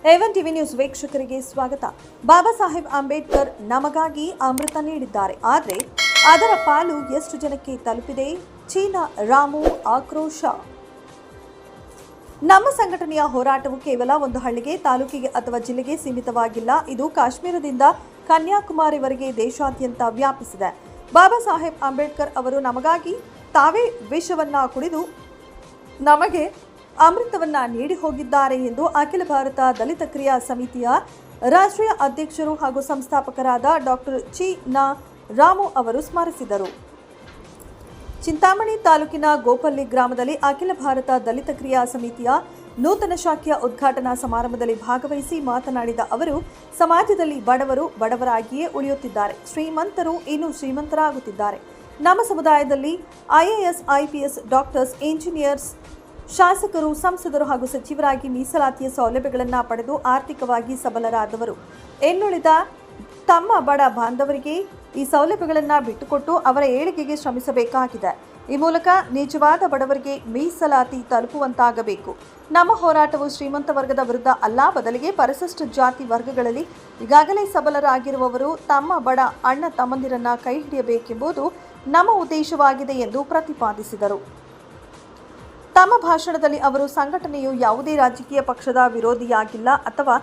A1 TV news ವೀಕ್ಷಕರಿಗೆ ಸ್ವಾಗತ. ಬಾಬಾ ಸಾಹೇಬ್ ಅಂಬೇಡ್ಕರ್ ನಮಗಾಗಿ ಅಮೃತ ನೀಡಿದ್ದಾರೆ. ಆದರೆ ಅದರ ಪಾಲು ಎಷ್ಟು ಜನಕ್ಕೆ ತಲುಪಿದೆ? ಚೀನಾ ರಾಮು ಆಕ್ರೋಶ. ನಮ್ಮ ಸಂಘಟನೆಯ ಹೋರಾಟವು ಕೇವಲ ಒಂದು ಹಳ್ಳಿಗೆ, ತಾಲೂಕಿಗೆ ಅಥವಾ ಜಿಲ್ಲೆಗೆ ಸೀಮಿತವಾಗಿಲ್ಲ. ಇದು ಕಾಶ್ಮೀರದಿಂದ ಕನ್ಯಾಕುಮಾರಿವರೆಗೆ ದೇಶಾದ್ಯಂತ ವ್ಯಾಪಿಸಿದೆ. ಬಾಬಾ ಸಾಹೇಬ್ ಅಂಬೇಡ್ಕರ್ ಅವರು ನಮಗಾಗಿ ತಾವೇ ವಿಷವನ್ನ ಕುಡಿದು ನಮಗೆ ಅಮೃತವನ್ನ ನೀಡಿ ಹೋಗಿದ್ದಾರೆ ಎಂದು ಅಖಿಲ ಭಾರತ ದಲಿತ ಕ್ರಿಯಾ ಸಮಿತಿಯ ರಾಷ್ಟ್ರೀಯ ಅಧ್ಯಕ್ಷರು ಹಾಗೂ ಸಂಸ್ಥಾಪಕರಾದ ಡಾಕ್ಟರ್ ಚಿ ನಾ ರಾಮು ಅವರು ಸ್ಮರಿಸಿದರು. ಚಿಂತಾಮಣಿ ತಾಲೂಕಿನ ಗೋಪಲ್ಲಿ ಗ್ರಾಮದಲ್ಲಿ ಅಖಿಲ ಭಾರತ ದಲಿತ ಕ್ರಿಯಾ ಸಮಿತಿಯ ನೂತನ ಶಾಖೆಯ ಉದ್ಘಾಟನಾ ಸಮಾರಂಭದಲ್ಲಿ ಭಾಗವಹಿಸಿ ಮಾತನಾಡಿದ ಅವರು, ಸಮಾಜದಲ್ಲಿ ಬಡವರು ಬಡವರಾಗಿಯೇ ಉಳಿಯುತ್ತಿದ್ದಾರೆ, ಶ್ರೀಮಂತರು ಇನ್ನೂ ಶ್ರೀಮಂತರಾಗುತ್ತಿದ್ದಾರೆ. ನಮ್ಮ ಸಮುದಾಯದಲ್ಲಿ IAS, IPS, ಡಾಕ್ಟರ್ಸ್, ಇಂಜಿನಿಯರ್ಸ್, ಶಾಸಕರು, ಸಂಸದರು ಹಾಗೂ ಸಚಿವರಾಗಿ ಮೀಸಲಾತಿಯ ಸೌಲಭ್ಯಗಳನ್ನು ಪಡೆದು ಆರ್ಥಿಕವಾಗಿ ಸಬಲರಾದವರು. ಇನ್ನುಳಿದ ತಮ್ಮ ಬಡ ಬಾಂಧವರಿಗೆ ಈ ಸೌಲಭ್ಯಗಳನ್ನು ಬಿಟ್ಟುಕೊಟ್ಟು ಅವರ ಏಳಿಗೆಗೆ ಶ್ರಮಿಸಬೇಕಾಗಿದೆ. ಈ ಮೂಲಕ ನಿಜವಾದ ಬಡವರಿಗೆ ಮೀಸಲಾತಿ ತಲುಪುವಂತಾಗಬೇಕು. ನಮ್ಮ ಹೋರಾಟವು ಶ್ರೀಮಂತ ವರ್ಗದ ವಿರುದ್ಧ ಅಲ್ಲ, ಬದಲಿಗೆ ಪರಿಶಿಷ್ಟ ಜಾತಿ ವರ್ಗಗಳಲ್ಲಿ ಈಗಾಗಲೇ ಸಬಲರಾಗಿರುವವರು ತಮ್ಮ ಬಡ ಅಣ್ಣ ತಮ್ಮಂದಿರನ್ನ ಕೈ ಹಿಡಿಯಬೇಕೆಂಬುದು ನಮ್ಮ ಉದ್ದೇಶವಾಗಿದೆ ಎಂದು ಪ್ರತಿಪಾದಿಸಿದರು. ತಮ್ಮ ಭಾಷಣದಲ್ಲಿ ಅವರು ಸಂಘಟನೆಯು ಯಾವುದೇ ರಾಜಕೀಯ ಪಕ್ಷದ ವಿರೋಧಿಯಾಗಿಲ್ಲ ಅಥವಾ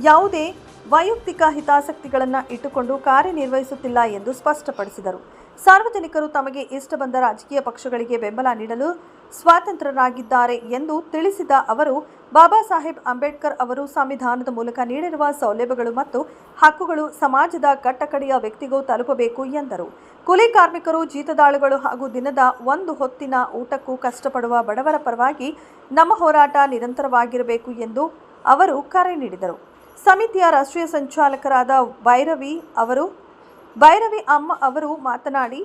ಯಾವುದೇ ವೈಯಕ್ತಿಕ ಹಿತಾಸಕ್ತಿಗಳನ್ನು ಇಟ್ಟುಕೊಂಡು ಕಾರ್ಯನಿರ್ವಹಿಸುತ್ತಿಲ್ಲ ಎಂದು ಸ್ಪಷ್ಟಪಡಿಸಿದರು. ಸಾರ್ವಜನಿಕರು ತಮಗೆ ಇಷ್ಟ ಬಂದ ರಾಜಕೀಯ ಪಕ್ಷಗಳಿಗೆ ಬೆಂಬಲ ನೀಡಲು ಸ್ವಾತಂತ್ರ್ಯರಾಗಿದ್ದಾರೆ ಎಂದು ತಿಳಿಸಿದ ಅವರು, ಬಾಬಾ ಸಾಹೇಬ್ ಅಂಬೇಡ್ಕರ್ ಅವರು ಸಂವಿಧಾನದ ಮೂಲಕ ನೀಡಿರುವ ಸೌಲಭ್ಯಗಳು ಮತ್ತು ಹಕ್ಕುಗಳು ಸಮಾಜದ ಕಟ್ಟಕಡೆಯ ವ್ಯಕ್ತಿಗೂ ತಲುಪಬೇಕು ಎಂದರು. ಕೂಲಿ ಕಾರ್ಮಿಕರು, ಜೀತದಾಳುಗಳು ಹಾಗೂ ದಿನದ ಒಂದು ಹೊತ್ತಿನ ಊಟಕ್ಕೂ ಕಷ್ಟಪಡುವ ಬಡವರ ಪರವಾಗಿ ನಮ್ಮ ಹೋರಾಟ ನಿರಂತರವಾಗಿರಬೇಕು ಎಂದು ಅವರು ಕರೆ ನೀಡಿದರು. ಸಮಿತಿಯ ರಾಷ್ಟ್ರೀಯ ಸಂಚಾಲಕರಾದ ಭೈರವಿ ಅಮ್ಮ ಅವರು ಮಾತನಾಡಿ,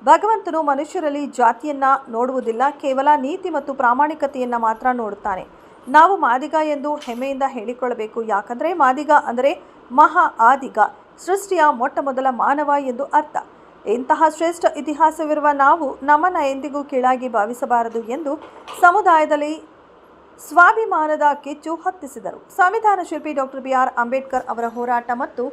ಭಗವಂತನು ಮನುಷ್ಯರಲ್ಲಿ ಜಾತಿಯನ್ನ ನೋಡುವುದಿಲ್ಲ, ಕೇವಲ ನೀತಿ ಮತ್ತು ಪ್ರಾಮಾಣಿಕತೆಯನ್ನ ಮಾತ್ರ ನೋಡುತ್ತಾನೆ. ನಾವು ಮಾದಿಗ ಎಂದು ಹೆಮ್ಮೆಯಿಂದ ಹೇಳಿಕೊಳ್ಳಬೇಕು. ಯಾಕಂದರೆ ಮಾದಿಗ ಅಂದರೆ ಮಹಾ ಆದಿಗ, ಸೃಷ್ಟಿಯ ಮೊಟ್ಟ ಮೊದಲ ಮಾನವ ಎಂದು ಅರ್ಥ. ಇಂತಹ ಶ್ರೇಷ್ಠ ಇತಿಹಾಸವಿರುವ ನಾವು ನಮ್ಮನ್ನು ಎಂದಿಗೂ ಕೀಳಾಗಿ ಭಾವಿಸಬಾರದು ಎಂದು ಸಮುದಾಯದಲ್ಲಿ ಸ್ವಾಭಿಮಾನದ ಕಿಚ್ಚು ಹೊತ್ತಿಸಿದರು. ಸಂವಿಧಾನ ಶಿಲ್ಪಿ ಡಾಕ್ಟರ್ BR ಅಂಬೇಡ್ಕರ್ ಅವರ ಹೋರಾಟ ಮತ್ತು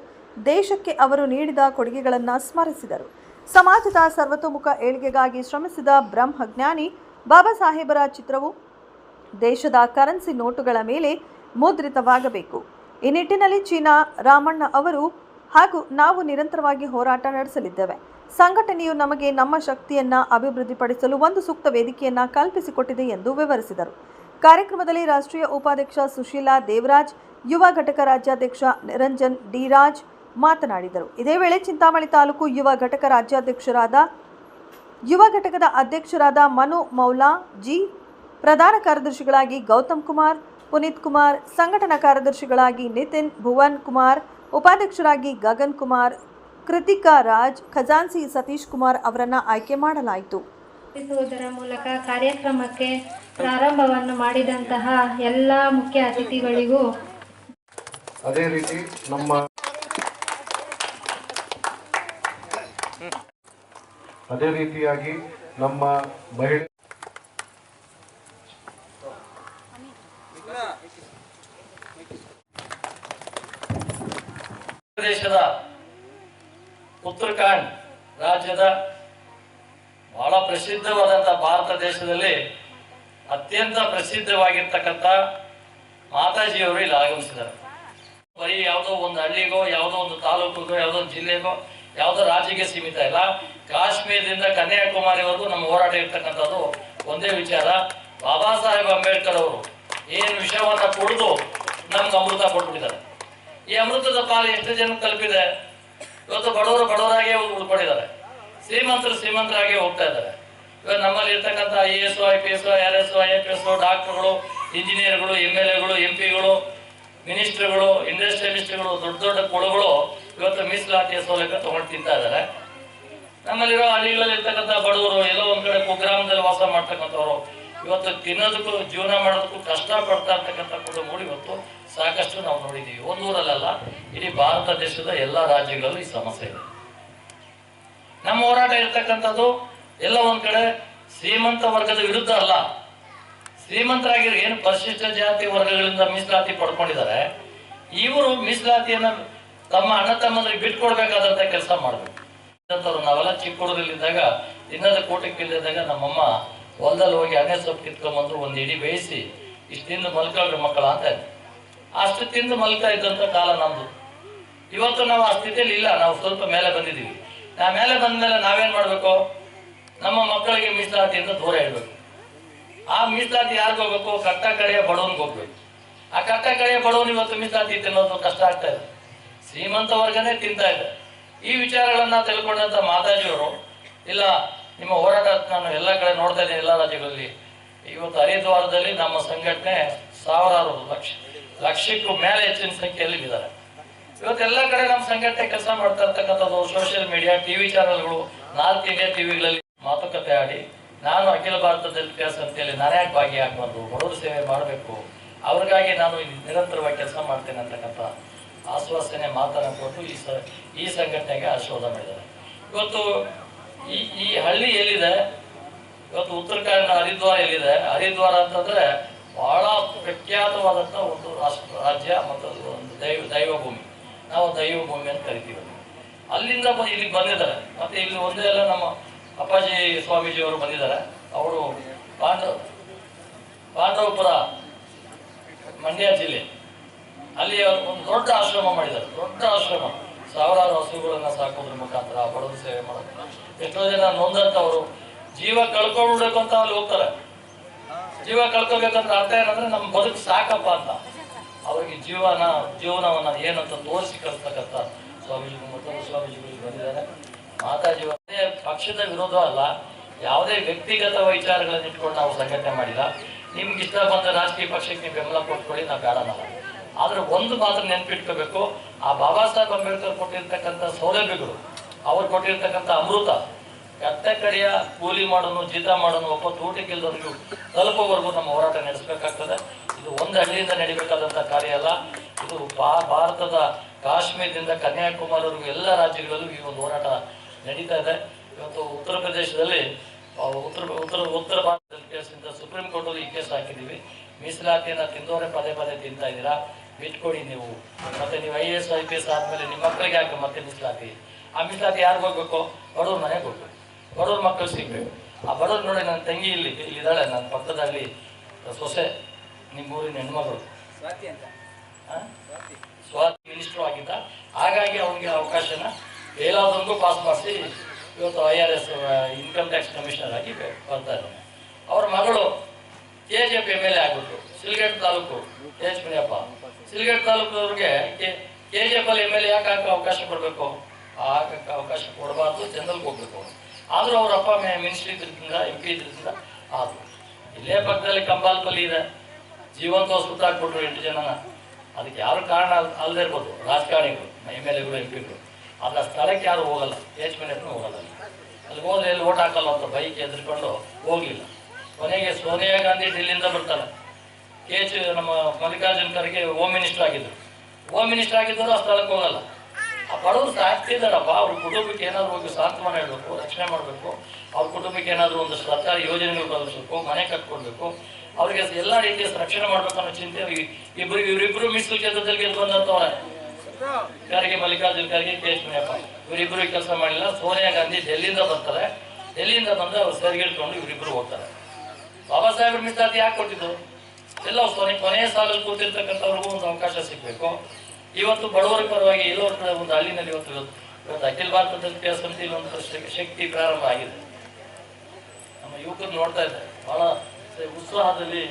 ದೇಶಕ್ಕೆ ಅವರು ನೀಡಿದ ಕೊಡುಗೆಗಳನ್ನು ಸ್ಮರಿಸಿದರು. ಸಮಾಜದ ಸರ್ವತೋಮುಖ ಏಳಿಗೆಗಾಗಿ ಶ್ರಮಿಸಿದ ಬ್ರಹ್ಮಜ್ಞಾನಿ ಬಾಬಾ ಸಾಹೇಬರ ಚಿತ್ರವು ದೇಶದ ಕರೆನ್ಸಿ ನೋಟುಗಳ ಮೇಲೆ ಮುದ್ರಿತವಾಗಬೇಕು. ಈ ನಿಟ್ಟಿನಲ್ಲಿ ಚೀನಾ ರಾಮಣ್ಣ ಅವರು ಹಾಗೂ ನಾವು ನಿರಂತರವಾಗಿ ಹೋರಾಟ ನಡೆಸಲಿದ್ದೇವೆ. ಸಂಘಟನೆಯು ನಮಗೆ ನಮ್ಮ ಶಕ್ತಿಯನ್ನು ಅಭಿವೃದ್ಧಿಪಡಿಸಲು ಒಂದು ಸೂಕ್ತ ವೇದಿಕೆಯನ್ನು ಕಲ್ಪಿಸಿಕೊಟ್ಟಿದೆ ಎಂದು ವಿವರಿಸಿದರು. ಕಾರ್ಯಕ್ರಮದಲ್ಲಿ ರಾಷ್ಟ್ರೀಯ ಉಪಾಧ್ಯಕ್ಷ ಸುಶೀಲಾ ದೇವರಾಜ್, ಯುವ ಘಟಕ ರಾಜ್ಯಾಧ್ಯಕ್ಷ ನಿರಂಜನ್ ಡಿ ರಾಜ್ ಮಾತನಾಡಿದರು. ಇದೇ ವೇಳೆ ಚಿಂತಾಮಣಿ ತಾಲೂಕು ಯುವ ಘಟಕದ ಅಧ್ಯಕ್ಷರಾದ ಮನು ಮೌಲಾ ಜಿ, ಪ್ರಧಾನ ಕಾರ್ಯದರ್ಶಿಗಳಾಗಿ ಗೌತಮ್ ಕುಮಾರ್, ಪುನೀತ್ ಕುಮಾರ್, ಸಂಘಟನಾ ಕಾರ್ಯದರ್ಶಿಗಳಾಗಿ ನಿತಿನ್, ಭುವನ್ ಕುಮಾರ್, ಉಪಾಧ್ಯಕ್ಷರಾಗಿ ಗಗನ್ ಕುಮಾರ್, ಕೃತಿಕಾ ರಾಜ್, ಖಜಾನ್ಸಿ ಸತೀಶ್ ಕುಮಾರ್ ಅವರನ್ನು ಆಯ್ಕೆ ಮಾಡಲಾಯಿತು. ಮೂಲಕ ಕಾರ್ಯಕ್ರಮಕ್ಕೆ ಪ್ರಾರಂಭವನ್ನು ಮಾಡಿದಂತಹ ಎಲ್ಲ ಮುಖ್ಯ ಅತಿಥಿಗಳಿಗೂ, ಅದೇ ರೀತಿಯಾಗಿ ನಮ್ಮ ಮಹಿಳೆ ದೇಶದ ಉತ್ತರಾಖಂಡ್ ರಾಜ್ಯದ ಬಹಳ ಪ್ರಸಿದ್ಧವಾದಂತಹ ಭಾರತ ದೇಶದಲ್ಲಿ ಅತ್ಯಂತ ಪ್ರಸಿದ್ಧವಾಗಿರ್ತಕ್ಕಂಥ ಮಾತಾಜಿಯವರು ಇಲ್ಲಿ ಆಗಮಿಸಿದ್ದಾರೆ. ಬರೀ ಯಾವುದೋ ಒಂದು ಹಳ್ಳಿಗೋ, ಯಾವುದೋ ಒಂದು ತಾಲೂಕಿಗೋ, ಯಾವುದೋ ಒಂದು ಜಿಲ್ಲೆಗೋ, ಯಾವುದೋ ರಾಜ್ಯಕ್ಕೆ ಸೀಮಿತ ಇಲ್ಲ. ಕಾಶ್ಮೀರದಿಂದ ಕನ್ಯಾಕುಮಾರಿವರೆಗೂ ನಮ್ಮ ಹೋರಾಟ ಇರ್ತಕ್ಕಂಥದ್ದು ಒಂದೇ ವಿಚಾರ. ಬಾಬಾ ಸಾಹೇಬ್ ಅಂಬೇಡ್ಕರ್ ಅವರು ಏನು ವಿಷಯವನ್ನ ಕುಡಿದು ನಮ್ಗೆ ಅಮೃತ ಕೊಟ್ಬಿಟ್ಟಿದ್ದಾರೆ. ಈ ಅಮೃತದ ಪಾಲು ಎಷ್ಟು ಜನ ತಲುಪಿದೆ? ಇವತ್ತು ಬಡವರಾಗೇ ಉಳ್ಕೊಂಡಿದ್ದಾರೆ, ಶ್ರೀಮಂತರಾಗಿ ಹೋಗ್ತಾ ಇದ್ದಾರೆ. ಇವಾಗ ನಮ್ಮಲ್ಲಿ ಇರ್ತಕ್ಕಂಥ IAS, IPS, RS, IFS, ಡಾಕ್ಟರ್ಗಳು, ಇಂಜಿನಿಯರ್ಗಳು, MLAಗಳು, MP ಗಳು, ಮಿನಿಸ್ಟರ್ಗಳು, ಇಂಡಸ್ಟ್ರಿಯಲಿಸ್ಟ್ಗಳು, ದೊಡ್ಡ ಕುಳುಗಳು ಇವತ್ತು ಮೀಸಲಾತಿಯ ಸೌಲಭ್ಯ ತಗೊಂಡು ತಿಂತಾ ಇದ್ದಾರೆ. ನಮ್ಮಲ್ಲಿರೋ ಹಳ್ಳಿಗಳಲ್ಲಿ ಇರ್ತಕ್ಕಂಥ ಬಡವರು, ಎಲ್ಲೋ ಒಂದ್ ಕಡೆ ಕುಗ್ರಾಮದಲ್ಲಿ ವಾಸ ಮಾಡ್ತಕ್ಕಂಥವ್ರು ಇವತ್ತು ತಿನ್ನೋದಕ್ಕೂ ಜೀವನ ಮಾಡೋದಕ್ಕೂ ಕಷ್ಟ ಪಡ್ತಾ ಇರ್ತಕ್ಕಂಥ ಕುಟುಂಬಗಳು ಇವತ್ತು ಸಾಕಷ್ಟು ನಾವು ನೋಡಿದ್ದೀವಿ. ಒಂದೂರಲ್ಲ, ಇಡೀ ಭಾರತ ದೇಶದ ಎಲ್ಲ ರಾಜ್ಯಗಳಲ್ಲೂ ಈ ಸಮಸ್ಯೆ ಇದೆ. ನಮ್ಮ ಹೋರಾಟ ಇರ್ತಕ್ಕಂಥದ್ದು ಎಲ್ಲ ಒಂದ್ ಕಡೆ ಶ್ರೀಮಂತ ವರ್ಗದ ವಿರುದ್ಧ ಅಲ್ಲ, ಶ್ರೀಮಂತರಾಗಿರೋ ಏನು ಪರಿಶಿಷ್ಟ ಜಾತಿ ವರ್ಗಗಳಿಂದ ಮೀಸಲಾತಿ ಪಡ್ಕೊಂಡಿದ್ದಾರೆ ಇವರು ಮೀಸಲಾತಿಯನ್ನು ತಮ್ಮ ಅಣ್ಣ ತಮ್ಮಂದ್ರಿಗೆ ಬಿಟ್ಕೊಡ್ಬೇಕಾದಂತ ಕೆಲಸ ಮಾಡ್ಬೇಕು. ನಾವೆಲ್ಲ ಚಿಕ್ಕ ಹುಡುಗರಿದ್ದಾಗ ದಿನದ ಕೂಟಕ್ಕೆ ಇಲ್ಲದಾಗ ನಮ್ಮಮ್ಮ ಹೊಲದಲ್ಲಿ ಹೋಗಿ ಅಣ್ಣೆ ಸೊಪ್ಪು ಕಿತ್ಕೊಂಡ್ಬಂದು ಒಂದು ಇಡಿ ಬೇಯಿಸಿ ಇಷ್ಟು ತಿಂದು ಮಲ್ಕೊಳ್ರಿ ಮಕ್ಕಳ ಅಂತ ಅಷ್ಟು ತಿಂದು ಮಲ್ಕ ಇದ್ದಂತ ಕಾಲ ನಮ್ದು. ಇವತ್ತು ನಾವು ಆ ಸ್ಥಿತಿಯಲ್ಲಿ ಇಲ್ಲ, ನಾವು ಸ್ವಲ್ಪ ಮೇಲೆ ಬಂದಿದ್ದೀವಿ. ನಾವು ಮೇಲೆ ಬಂದ ಮೇಲೆ ನಾವೇನ್ ಮಾಡ್ಬೇಕು? ನಮ್ಮ ಮಕ್ಕಳಿಗೆ ಮೀಸಲಾತಿಯಿಂದ ದೂರ ಇಡಬೇಕು. ಆ ಮೀಸಲಾತಿ ಯಾರಿಗೆ ಹೋಗ್ಬೇಕು? ಕಟ್ಟ ಕಡೆಯ ಬಡವನಿಗೆ ಹೋಗ್ಬೇಕು. ಆ ಕಟ್ಟ ಕಡೆಯ ಬಡವನು ಇವತ್ತು ಮೀಸಲಾತಿ ತಿನ್ನೋದು ಕಷ್ಟ ಆಗ್ತಾ ಇದೆ, ಶ್ರೀಮಂತ ವರ್ಗನೇ ತಿಂತಾ ಇದೆ. ಈ ವಿಚಾರಗಳನ್ನ ತಿಳ್ಕೊಂಡಂತ ಮಾತಾಜಿಯವರು, ಇಲ್ಲ ನಿಮ್ಮ ಹೋರಾಟ ನಾನು ಎಲ್ಲ ಕಡೆ ನೋಡ್ತಾ ಇದ್ದೀನಿ, ಎಲ್ಲ ರಾಜ್ಯಗಳಲ್ಲಿ. ಇವತ್ತು ಹರಿದ್ವಾರದಲ್ಲಿ ನಮ್ಮ ಸಂಘಟನೆ ಸಾವಿರಾರು ಲಕ್ಷಕ್ಕೂ ಮೇಲೆ ಹೆಚ್ಚಿನ ಸಂಖ್ಯೆಯಲ್ಲಿ ಇದ್ದಾರೆ. ಇವತ್ತೆಲ್ಲ ಕಡೆ ನಮ್ಮ ಸಂಘಟನೆ ಕೆಲಸ ಮಾಡ್ತಾ ಇರ್ತಕ್ಕಂಥದ್ದು ಸೋಷಿಯಲ್ ಮೀಡಿಯಾ, ಟಿವಿ ಚಾನೆಲ್ಗಳು, ನಾರ್ತ್ ಇಂಡಿಯಾ ಟಿವಿಗಳಲ್ಲಿ ಮಾತುಕತೆ ಆಡಿ ನಾನು ಅಖಿಲ ಭಾರತ ದಲಿತ ಸಂಸ್ಥೆಯಲ್ಲಿ ನಾನ್ಯಾಕೆ ಭಾಗಿಯಾಗಬಾರ್ದು, ಬಡವರ ಸೇವೆ ಮಾಡಬೇಕು, ಅವ್ರಿಗಾಗಿ ನಾನು ನಿರಂತರವಾಗಿ ಕೆಲಸ ಮಾಡ್ತೇನೆ ಅಂತಕ್ಕಂಥ ಆಶ್ವಾಸನೆ ಮಾತನ್ನು ಕೊಟ್ಟು ಈ ಸಂಘಟನೆಗೆ ಆಶೀರ್ವಾದ ಮಾಡಿದ್ದಾರೆ. ಇವತ್ತು ಈ ಹಳ್ಳಿ ಎಲ್ಲಿದೆ? ಇವತ್ತು ಉತ್ತರ ಕನ್ನಡ ಹರಿದ್ವಾರ ಎಲ್ಲಿದೆ? ಹರಿದ್ವಾರ ಅಂತಂದ್ರೆ ಬಹಳ ಪ್ರಖ್ಯಾತವಾದಂಥ ಒಂದು ರಾಜ್ಯ ಮತ್ತು ಒಂದು ದೈವ ಭೂಮಿ. ನಾವು ದೈವ ಭೂಮಿ ಅಂತ ಕರಿತೀವಿ. ಅಲ್ಲಿಂದ ಇಲ್ಲಿಗೆ ಬಂದಿದ್ದಾರೆ. ಮತ್ತೆ ಇಲ್ಲಿ ಒಂದೇ ಎಲ್ಲ ನಮ್ಮ ಅಪ್ಪಾಜಿ ಸ್ವಾಮೀಜಿಯವರು ಬಂದಿದ್ದಾರೆ. ಅವರು ಪಾಂಡವಪುರ ಮಂಡ್ಯ ಜಿಲ್ಲೆ ಅಲ್ಲಿ ಒಂದು ದೊಡ್ಡ ಆಶ್ರಮ ಮಾಡಿದ್ದಾರೆ. ದೊಡ್ಡ ಆಶ್ರಮ, ಸಾವಿರಾರು ಹಸುಗಳನ್ನ ಸಾಕೋದ್ರ ಮುಖಾಂತರ ಬಡವರ ಸೇವೆ ಮಾಡೋದು. ಎಷ್ಟೋ ಜನ ನೊಂದಂತವರು ಜೀವ ಕಳ್ಕೊಳ್ಬೇಕು ಅಂತ ಅಲ್ಲಿ ಹೋಗ್ತಾರೆ. ಜೀವ ಕಳ್ಕೊಬೇಕಂದ್ರೆ ಅರ್ಥ ಏನಂದ್ರೆ ನಮ್ಮ ಬದುಕು ಸಾಕಪ್ಪ ಅಂತ ಅವ್ರಿಗೆ ಜೀವನವನ್ನ ಏನಂತ ತೋರಿಸಿ ಕಳಿಸ್ತಕ್ಕಂಥ ಸ್ವಾಮೀಜಿಗಳು ಮತ್ತೊಂದು ಸ್ವಾಮೀಜಿಗಳು ಬಂದಿದ್ದಾರೆ. ಮಾತಾಜಿ ಪಕ್ಷದ ವಿರೋಧ ಅಲ್ಲ, ಯಾವುದೇ ವ್ಯಕ್ತಿಗತ ವಿಚಾರಗಳನ್ನ ಇಟ್ಕೊಂಡು ನಾವು ಸಂಘಟನೆ ಮಾಡಿಲ್ಲ. ನಿಮ್ಗೆ ಇಷ್ಟ ಬಂದ ರಾಜಕೀಯ ಪಕ್ಷಕ್ಕೆ ನೀವು ಬೆಂಬಲ ಕೊಟ್ಕೊಳ್ಳಿ, ನಾವು ಬೇಡನಲ್ಲ. ಆದ್ರೆ ಒಂದು ಮಾತ್ರ ನೆನ್ಪಿಟ್ಕೋಬೇಕು, ಆ ಬಾಬಾ ಸಾಹೇಬ್ ಅಂಬೇಡ್ಕರ್ ಕೊಟ್ಟಿರ್ತಕ್ಕಂಥ ಸೌಲಭ್ಯಗಳು, ಅವ್ರು ಕೊಟ್ಟಿರ್ತಕ್ಕಂಥ ಅಮೃತ ಕಟ್ಟ ಕಡೆಯ ಕೂಲಿ ಮಾಡೋನು, ಜೀತ ಮಾಡೋನು, ಒಬ್ಬ ಊಟಕ್ಕಿಲ್ದವ್ರಿಗೂ ತಲುಪೋವರೆಗೂ ನಮ್ಮ ಹೋರಾಟ ನಡೆಸಬೇಕಾಗ್ತದೆ. ಇದು ಒಂದು ಹಳ್ಳಿಯಿಂದ ನಡಿಬೇಕಾದಂಥ ಕಾರ್ಯ ಅಲ್ಲ. ಇದು ಭಾರತದ ಕಾಶ್ಮೀರದಿಂದ ಕನ್ಯಾಕುಮಾರಿವರೆಗೂ ಎಲ್ಲ ರಾಜ್ಯಗಳಲ್ಲೂ ಈ ಒಂದು ಹೋರಾಟ ನಡೀತಾ ಇದೆ. ಇವತ್ತು ಉತ್ತರ ಪ್ರದೇಶದಲ್ಲಿ ಉತ್ತರ ಭಾರತದಲ್ಲಿ ಕೇಸಿಂದ ಸುಪ್ರೀಂ ಕೋರ್ಟಲ್ಲಿ ಈ ಕೇಸ್ ಹಾಕಿದ್ದೀವಿ. ಮೀಸಲಾತಿಯನ್ನು ತಿಂದವರೇ ಪದೇ ಪದೇ ತಿಂತಾ ಇದ್ದೀರಾ, ಬಿಟ್ಕೊಡಿ ನೀವು. ಮತ್ತೆ ನೀವು IAS IPS ಆದ್ಮೇಲೆ ನಿಮ್ಮ ಮಕ್ಕಳಿಗೆ ಯಾಕೆ ಮತ್ತೆ ಮೀಸಲಾತಿ? ಆ ಮೀಸಲಾತಿ ಯಾರಿಗೆ ಹೋಗ್ಬೇಕು? ಬಡವ್ರ ಮನೆಗೆ ಹೋಗ್ಬೇಕು, ಬಡವ್ರ ಮಕ್ಕಳು ಸಿಗ್ಬೇಕು. ಆ ಬಡವ್ರು ನೋಡಿ, ನನ್ನ ತಂಗಿ ಇಲ್ಲಿದ್ದಾಳೆ, ನನ್ನ ಪಕ್ಕದಲ್ಲಿ ಸೊಸೆ, ನಿಮ್ಮೂರಿನ ಹೆಣ್ಮಗಳು ಸ್ವಾತಿ ಮಿನಿಸ್ಟ್ರು ಆಗಿದ್ದ. ಹಾಗಾಗಿ ಅವ್ರಿಗೆ ಅವಕಾಶನ ಎಲ್ಲದೊಂದು ಪಾಸ್ ಮಾಡಿಸಿ ಇವತ್ತು IRS ಇನ್ಕಮ್ ಟ್ಯಾಕ್ಸ್ ಕಮಿಷನರ್ ಆಗಿ ಬರ್ತಾ ಇದ್ದಾನೆ. ಅವ್ರ ಮಗಳು KJP MLA ಆಗ್ಬಿಟ್ಟು ಸಿಲ್ಗೇಟ್ taluk H Muniyappa. ಸಿಲ್ಗೇಟ್ ತಾಲೂಕವ್ರಿಗೆ KJP MLA ಯಾಕೆ ಅವಕಾಶ ಕೊಡಬೇಕು? ಆಗಕ್ಕೆ ಅವಕಾಶ ಕೊಡಬಾರ್ದು, ಜನರಲ್ಗೆ ಹೋಗ್ಬೇಕು. ಆದರೂ ಅವ್ರ ಅಪ್ಪ ಮಿನಿಸ್ಟ್ರಿ ಇದ್ರಿಂದ MP ಇದ್ರಿಂದ ಆದ್ರು. ಇಲ್ಲೇ ಪಕ್ಕದಲ್ಲಿ ಕಂಬಾಲ್ಪಲ್ಲಿ ಇದೆ, ಜೀವಂತ ಸುತ್ತಾಕ್ಬಿಟ್ರು 8 ಜನನ. ಅದಕ್ಕೆ ಯಾರು ಕಾರಣ ಅಲ್ಲದೆ ಇರ್ಬೋದು, ರಾಜಕಾರಣಿಗಳು, MLAಗಳು MP ಗಳು. ಆದ್ರೆ ಸ್ಥಳಕ್ಕೆ ಯಾರು ಹೋಗಲ್ಲ, H ಮುನಿಯಪ್ಪನೂ ಹೋಗಲ್ಲ. ಅಲ್ಲಿ ಹೋದ್ರೆ ಎಲ್ಲಿ ಓಟ್ ಹಾಕಲ್ಲ ಅಂತ ಬೈಕ್ ಎದ್ರಿಕೊಂಡು ಹೋಗ್ಲಿಲ್ಲ. ಕೊನೆಗೆ ಸೋನಿಯಾ ಗಾಂಧಿ ಡೆಲ್ಲಿಯಿಂದ ಬರ್ತಾರೆ. ನಮ್ಮ ಮಲ್ಲಿಕಾರ್ಜುನ್ ಖರ್ಗೆ ಹೋಮ್ ಮಿನಿಸ್ಟರ್ ಆಗಿದ್ರು. ಹೋಮ್ ಮಿನಿಸ್ಟರ್ ಆಗಿದ್ದರು ಆ ಸ್ಥಳಕ್ಕೆ ಹೋಗಲ್ಲ. ಆ ಬಡವರು ಸಾಕ್ತಿದ್ದಾರಪ್ಪ, ಅವ್ರ ಕುಟುಂಬಕ್ಕೆ ಏನಾದ್ರು ಹೋಗಿ ಸಾಂತ್ವನ ಹೇಳಬೇಕು, ರಕ್ಷಣೆ ಮಾಡಬೇಕು. ಅವ್ರ ಕುಟುಂಬಕ್ಕೆ ಏನಾದ್ರು ಒಂದು ಸರ್ಕಾರಿ ಯೋಜನೆಗಳು ಕಲಿಸ್ಬೇಕು, ಮನೆ ಕಟ್ಕೊಡ್ಬೇಕು, ಅವ್ರಿಗೆ ಎಲ್ಲ ರೀತಿಯ ರಕ್ಷಣೆ ಮಾಡ್ಬೇಕು ಅನ್ನೋ ಚಿಂತೆ ಇವರಿಬ್ರು ಮೀಸಲು ಕ್ಷೇತ್ರದಲ್ಲಿ ಗೆದ್ದು ಬಂದಂತವ್ರೆ. ಖರ್ಗೆ, ಮಲ್ಲಿಕಾರ್ಜುನ್ ಖರ್ಗೆ, H ಮುನಿಯಪ್ಪ ಇವರಿಬ್ರು ಕೆಲಸ ಮಾಡಿಲ್ಲ. ಸೋನಿಯಾ ಗಾಂಧಿ ಡೆಲ್ಲಿಯಿಂದ ಬರ್ತಾರೆ. ಡೆಲ್ಲಿಯಿಂದ ಬಂದು ಅವ್ರು ಸರಿಗಿಡ್ಕೊಂಡು ಇವರಿಬ್ರು ಹೋಗ್ತಾರೆ. ಬಾಬಾ ಸಾಹೇಬ್ರ ಮೀಸಲಾತಿ ಯಾಕೆ ಕೊಟ್ಟಿದ್ದು? ಎಲ್ಲ ಕೊನೆಯ ಸಾಲಲ್ಲಿ ಕೂತಿರ್ತಕ್ಕಂಥವ್ರಿಗೂ ಒಂದು ಅವಕಾಶ ಸಿಗಬೇಕು. ಇವತ್ತು ಬಡವರ ಪರವಾಗಿ ಎಲ್ಲೋ ಒಂದು ಹಳ್ಳಿನಲ್ಲಿ ಇವತ್ತು ಅಖಿಲ ಭಾರತ ದಲಿತ ಸಮಿತಿಯಲ್ಲಿ ಒಂದು ಶಕ್ತಿ ಪ್ರಾರಂಭ ಆಗಿದೆ. ನಮ್ಮ ಯುವಕರು ನೋಡ್ತಾ ಇದ್ದಾರೆ, ಬಹಳ ಉತ್ಸಾಹದಲ್ಲಿ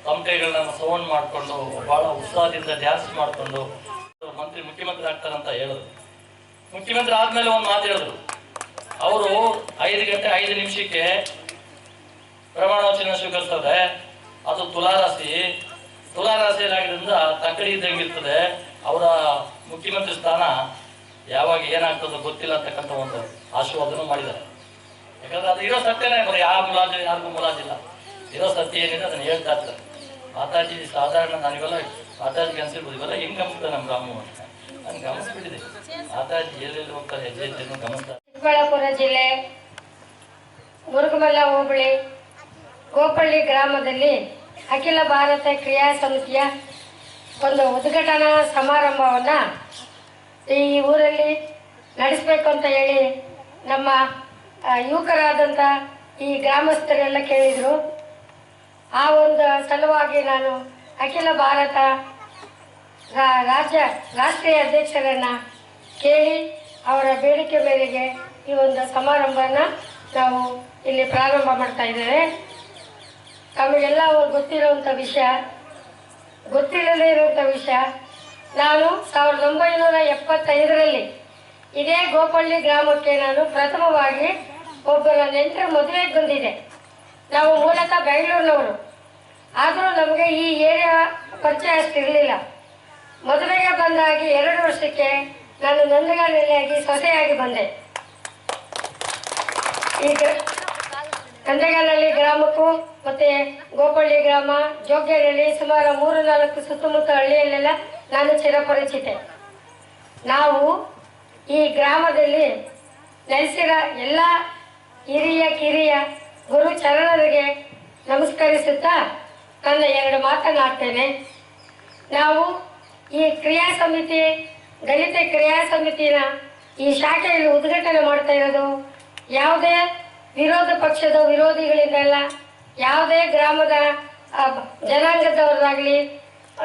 ತಮಟೆಗಳನ್ನ ಸೌಂಡ್ ಮಾಡಿಕೊಂಡು ಬಹಳ ಉತ್ಸಾಹದಿಂದ ಡ್ಯಾನ್ಸ್ ಮಾಡಿಕೊಂಡು ಮುಖ್ಯಮಂತ್ರಿ ಆಗ್ತಾರಂತ ಹೇಳಿದ್ರು. ಮುಖ್ಯಮಂತ್ರಿ ಆದ್ಮೇಲೆ ಒಂದು ಮಾತು ಹೇಳಿದ್ರು. ಅವರು 5 ಗಂಟೆ 5 ನಿಮಿಷಕ್ಕೆ ಪ್ರಮಾಣ ವಚನ ಸ್ವೀಕರಿಸ್ತದೆ. ಅದು ತುಲಾರಾಶಿಯಾಗಿದ್ದರಿಂದ ತಕ್ಕಡಿ ಇದ್ದಂಗೆ ಇರ್ತದೆ. ಅವರ ಮುಖ್ಯಮಂತ್ರಿ ಸ್ಥಾನ ಯಾವಾಗ ಏನಾಗ್ತದೋ ಗೊತ್ತಿಲ್ಲ ಅಂತಕ್ಕಂಥ ಒಂದು ಆಶೀರ್ವಾದನೂ ಮಾಡಿದ್ದಾರೆ. ಯಾಕಂದ್ರೆ ಅದು ಇರೋ ಸತ್ಯನೇ, ಬರೀ ಯಾರಿಗೂ ಮುಲಾಜಿಲ್ಲ. ಇರೋ ಸತ್ಯ ಏನಿದೆ ಅದನ್ನು ಹೇಳ್ತಾ ಇರ್ತಾರೆ. ಮಾತಾಜಿ ಸಾಧಾರಣ ನಾನಿವೆಲ್ಲ ಮಾತಾಜಿಗೆ ಅನ್ಸಿರ್ಬೋದು, ಇವೆಲ್ಲ ಹೆಂಗ್ ಗಮನಿಸ್ತಾರೆ ನಮ್ಮ ರಾಮು ಅಂತ ನನ್ಗೆ ಗಮನಿಸ್ಬಿಟ್ಟಿದೆ. ಮಾತಾಜಿ ಎಲ್ಲೆಲ್ಲಿ ಹೋಗ್ತಾರೆ ಹೆಜ್ಜೆ ಗಮನಿಸ್ತಾರೆ. ಚಿಕ್ಕಬಳ್ಳಾಪುರ ಜಿಲ್ಲೆ ಮುರುಗಮಲ್ಲ ಹೋಬಳಿ ಗೋಪಳ್ಳಿ ಗ್ರಾಮದಲ್ಲಿ ಅಖಿಲ ಭಾರತ ಕ್ರಿಯಾ ಸಮಿತಿಯ ಒಂದು ಉದ್ಘಾಟನಾ ಸಮಾರಂಭವನ್ನು ಈ ಊರಲ್ಲಿ ನಡೆಸಬೇಕು ಅಂತ ಹೇಳಿ ನಮ್ಮ ಯುವಕರಾದಂಥ ಈ ಗ್ರಾಮಸ್ಥರೆಲ್ಲ ಕೇಳಿದರು. ಆ ಒಂದು ಸಲುವಾಗಿ ನಾನು ಅಖಿಲ ಭಾರತ ರಾಷ್ಟ್ರೀಯ ಅಧ್ಯಕ್ಷರನ್ನು ಕೇಳಿ ಅವರ ಬೇಡಿಕೆ ಮೇರೆಗೆ ಈ ಒಂದು ಸಮಾರಂಭನ ನಾವು ಇಲ್ಲಿ ಪ್ರಾರಂಭ ಮಾಡ್ತಾ ಇದ್ದೇವೆ. ತಮಗೆಲ್ಲ ಗೊತ್ತಿರುವಂಥ ವಿಷಯ, ಗೊತ್ತಿಲ್ಲದೇ ಇರುವಂಥ ವಿಷಯ, ನಾನು 1975ರಲ್ಲಿ ಇದೇ ಗೋಪಳ್ಳಿ ಗ್ರಾಮಕ್ಕೆ ನಾನು ಪ್ರಥಮವಾಗಿ ಒಬ್ಬರ ನೆಂಟರ ಮದುವೆಗೆ ಬಂದಿದ್ದೆ. ನಾವು ಮೂಲತಃ ಬೆಂಗಳೂರಿನವರು, ಆದರೂ ನಮಗೆ ಈ ಏರಿಯಾ ಪರಿಚಯ ಅಷ್ಟಿರಲಿಲ್ಲ. ಮದುವೆಗೆ ಬಂದಾಗಿ 2 ವರ್ಷಕ್ಕೆ ನಾನು ನಂದಗಾಲಲ್ಲಿ ಸೊಸೆಯಾಗಿ ಬಂದೆ. ಈಗ ನಂದಗಾಲಲ್ಲಿ ಗ್ರಾಮಕ್ಕೂ ಮತ್ತು ಗೋಪಳ್ಳಿ ಗ್ರಾಮ, ಜೋಗ್ಯಹಳ್ಳಿ, ಸುಮಾರು 3-4 ಸುತ್ತಮುತ್ತ ಹಳ್ಳಿಯಲ್ಲೆಲ್ಲ ನಾನು ಚಿರಪರಿಚಿತೆ. ನಾವು ಈ ಗ್ರಾಮದಲ್ಲಿ ನೆಲೆಸಿರೋ ಎಲ್ಲ ಹಿರಿಯ ಕಿರಿಯ ಗುರು ಚರಣರಿಗೆ ನಮಸ್ಕರಿಸುತ್ತಾ ನನ್ನ 2 ಮಾತನಾಡ್ತೇನೆ. ನಾವು ಈ ಕ್ರಿಯಾ ಸಮಿತಿ, ದಲಿತ ಕ್ರಿಯಾ ಸಮಿತಿನ ಈ ಶಾಖೆಯಲ್ಲಿ ಉದ್ಘಾಟನೆ ಮಾಡ್ತಾ ಇರೋದು ಯಾವುದೇ ವಿರೋಧ ಪಕ್ಷದ ವಿರೋಧಿಗಳಿಂದಲ್ಲ, ಯಾವುದೇ ಗ್ರಾಮದ ಜನಾಂಗದವರಾಗಲಿ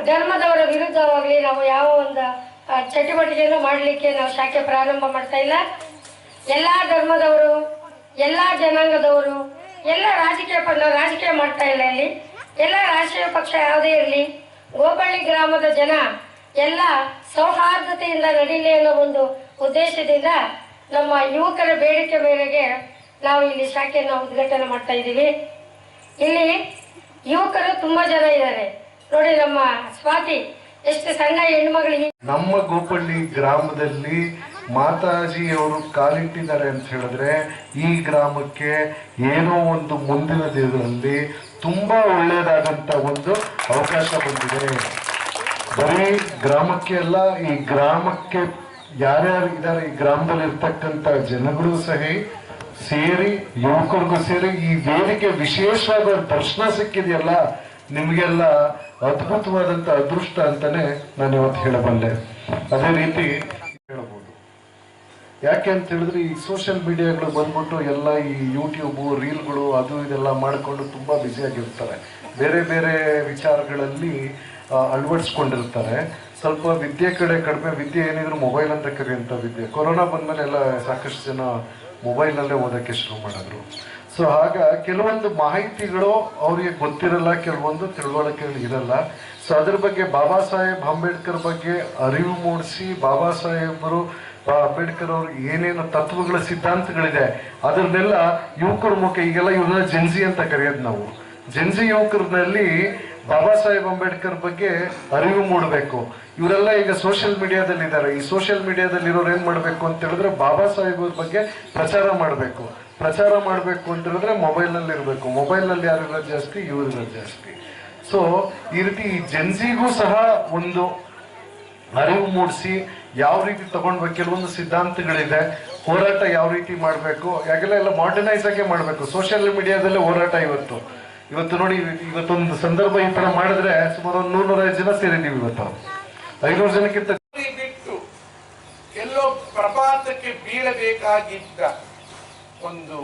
ಧರ್ಮದವರ ವಿರುದ್ಧವಾಗಲಿ ನಾವು ಯಾವ ಒಂದು ಚಟುವಟಿಕೆಯನ್ನು ಮಾಡಲಿಕ್ಕೆ ನಾವು ಶಾಖೆ ಪ್ರಾರಂಭ ಮಾಡ್ತಾ ಇಲ್ಲ. ಎಲ್ಲ ಧರ್ಮದವರು, ಎಲ್ಲ ಜನಾಂಗದವರು, ಎಲ್ಲ ರಾಜಕೀಯ ಮಾಡ್ತಾ ಇಲ್ಲ. ಇಲ್ಲಿ ಎಲ್ಲ ರಾಷ್ಟ್ರೀಯ ಪಕ್ಷ ಯಾವುದೇ ಇರಲಿ, ಗೋಪಳ್ಳಿ ಗ್ರಾಮದ ಜನ ಎಲ್ಲ ಸೌಹಾರ್ದತೆಯಿಂದ ನಡೀಲಿ ಅನ್ನೋ ಒಂದು ಉದ್ದೇಶದಿಂದ ನಮ್ಮ ಯುವಕರ ಬೇಡಿಕೆ ಮೇರೆಗೆ ನಾವು ಇಲ್ಲಿ ಶಾಖೆಯನ್ನು ಉದ್ಘಾಟನೆ ಮಾಡ್ತಾ ಇದ್ದೀವಿ. ಇಲ್ಲಿ ಯುವಕರು ತುಂಬಾ ಜನ ಇದ್ದಾರೆ ನೋಡಿ. ನಮ್ಮ ಸ್ವಾತಿ ಎಷ್ಟು ಸಣ್ಣ ಹೆಣ್ಮಗಳಿಗೆ ನಮ್ಮ ಗೋಪಳ್ಳಿ ಗ್ರಾಮದಲ್ಲಿ ಮಾತಾಜಿಯವರು ಕಾಲಿಟ್ಟಿದ್ದಾರೆ ಅಂತ ಹೇಳಿದ್ರೆ ಈ ಗ್ರಾಮಕ್ಕೆ ಏನೋ ಒಂದು ಮುಂದಿನ ದಿನಗಳಲ್ಲಿ ತುಂಬಾ ಒಳ್ಳೆಯದಾದಂತ ಒಂದು ಅವಕಾಶ ಬಂದಿದೆ. ಬರೀ ಗ್ರಾಮಕ್ಕೆ ಅಲ್ಲ, ಈ ಗ್ರಾಮಕ್ಕೆ ಯಾರ್ಯಾರು ಇದ್ದಾರೆ ಈ ಗ್ರಾಮದಲ್ಲಿ ಇರ್ತಕ್ಕಂಥ ಜನಗಳು ಸೇರಿ ಯುವಕರಿಗೂ ಸೇರಿ ಈ ವೇದಿಕೆ ವಿಶೇಷವಾದ ದರ್ಶನ ಸಿಕ್ಕಿದೆಯಲ್ಲ, ನಿಮಗೆಲ್ಲ ಅದ್ಭುತವಾದಂತ ಅದೃಷ್ಟ ಅಂತಾನೆ ನಾನು ಇವತ್ತು ಹೇಳಬಲ್ಲೆ. ಅದೇ ರೀತಿ ಹೇಳಬಹುದು. ಯಾಕೆ ಅಂತ ಹೇಳಿದ್ರೆ ಈ ಸೋಷಿಯಲ್ ಮೀಡಿಯಾಗಳು ಬಂದ್ಬಿಟ್ಟು ಎಲ್ಲ ಈ ಯೂಟ್ಯೂಬ್ ರೀಲ್ಗಳು ಅದು ಇದೆಲ್ಲ ಮಾಡಿಕೊಂಡು ತುಂಬಾ ಬ್ಯುಸಿಯಾಗಿರ್ತಾರೆ, ಬೇರೆ ಬೇರೆ ವಿಚಾರಗಳಲ್ಲಿ ಅಳವಡಿಸ್ಕೊಂಡಿರ್ತಾರೆ. ಸ್ವಲ್ಪ ವಿದ್ಯೆ ಕಡೆ ಕಡಿಮೆ, ವಿದ್ಯೆ ಏನಿದ್ರು ಮೊಬೈಲ್ ಅಂತ ಕರೆಯುವಂಥ ವಿದ್ಯೆ. ಕೊರೋನಾ ಬಂದಮೇಲೆ ಎಲ್ಲ ಸಾಕಷ್ಟು ಜನ ಮೊಬೈಲ್ನಲ್ಲೇ ಓದೋಕ್ಕೆ ಶುರು ಮಾಡಿದ್ರು. ಸೊ ಆಗ ಕೆಲವೊಂದು ಮಾಹಿತಿಗಳು ಅವರಿಗೆ ಗೊತ್ತಿರಲ್ಲ, ಕೆಲವೊಂದು ತಿಳುವಳಿಕೆಗಳು ಇರಲ್ಲ. ಸೊ ಅದ್ರ ಬಗ್ಗೆ ಬಾಬಾ ಸಾಹೇಬ್ ಅಂಬೇಡ್ಕರ್ ಬಗ್ಗೆ ಅರಿವು ಮೂಡಿಸಿ, ಬಾಬಾ ಸಾಹೇಬರು ಅಂಬೇಡ್ಕರ್ ಅವ್ರ ಏನೇನು ತತ್ವಗಳ ಸಿದ್ಧಾಂತಗಳಿದೆ ಅದನ್ನೆಲ್ಲ ಯುವಕರ ಮುಖ, ಈಗೆಲ್ಲ ಇವ್ರನ್ನ ಜೆನ್ಸಿ ಅಂತ ಕರೆಯೋದು ನಾವು. ಜೆನ್ಸಿ ಯುವಕರಲ್ಲಿ ಬಾಬಾ ಸಾಹೇಬ್ ಅಂಬೇಡ್ಕರ್ ಬಗ್ಗೆ ಅರಿವು ಮೂಡಬೇಕು. ಇವರೆಲ್ಲ ಈಗ ಸೋಷಿಯಲ್ ಮೀಡಿಯಾದಲ್ಲಿ ಇದ್ದಾರೆ. ಈ ಸೋಷಿಯಲ್ ಮೀಡಿಯಾದಲ್ಲಿ ಇರೋರು ಏನ್ ಮಾಡ್ಬೇಕು ಅಂತ ಹೇಳಿದ್ರೆ ಬಾಬಾ ಸಾಹೇಬ್ ಬಗ್ಗೆ ಪ್ರಚಾರ ಮಾಡಬೇಕು ಅಂತ ಹೇಳಿದ್ರೆ ಮೊಬೈಲ್ನಲ್ಲಿ ಇರಬೇಕು. ಮೊಬೈಲ್ನಲ್ಲಿ ಯಾರಿರೋದು ಜಾಸ್ತಿ, ಇವರಿರೋದು ಜಾಸ್ತಿ. ಸೊ ಈ ರೀತಿ ಈ ಜೆನ್ಸಿಗೂ ಸಹ ಒಂದು ಅರಿವು ಮೂಡಿಸಿ ಯಾವ ರೀತಿ ತಗೊಂಡ್ಬೇಕು, ಕೆಲವೊಂದು ಸಿದ್ಧಾಂತಗಳಿದೆ, ಹೋರಾಟ ಯಾವ ರೀತಿ ಮಾಡಬೇಕು, ಯಾಕೆಲ್ಲ ಮಾಡರ್ನೈಸ್ ಆಗೇ ಮಾಡಬೇಕು. ಸೋಷಿಯಲ್ ಮೀಡಿಯಾದಲ್ಲೇ ಹೋರಾಟ ಇವತ್ತು ನೋಡಿ, ಇವತ್ತೊಂದು ಸಂದರ್ಭ ಈ ತರ ಮಾಡಿದ್ರೆ ಸುಮಾರು 100-150 ಜನ ಸೇರಿದ್ದೀವಿ. ಇವತ್ತು 500 ಜನಕ್ಕಿಂತ ಬಿಟ್ಟು ಎಲ್ಲೋ ಪ್ರಪಾತಕ್ಕೆ ಬೀಳಬೇಕಾಗಿದ್ದ ಒಂದು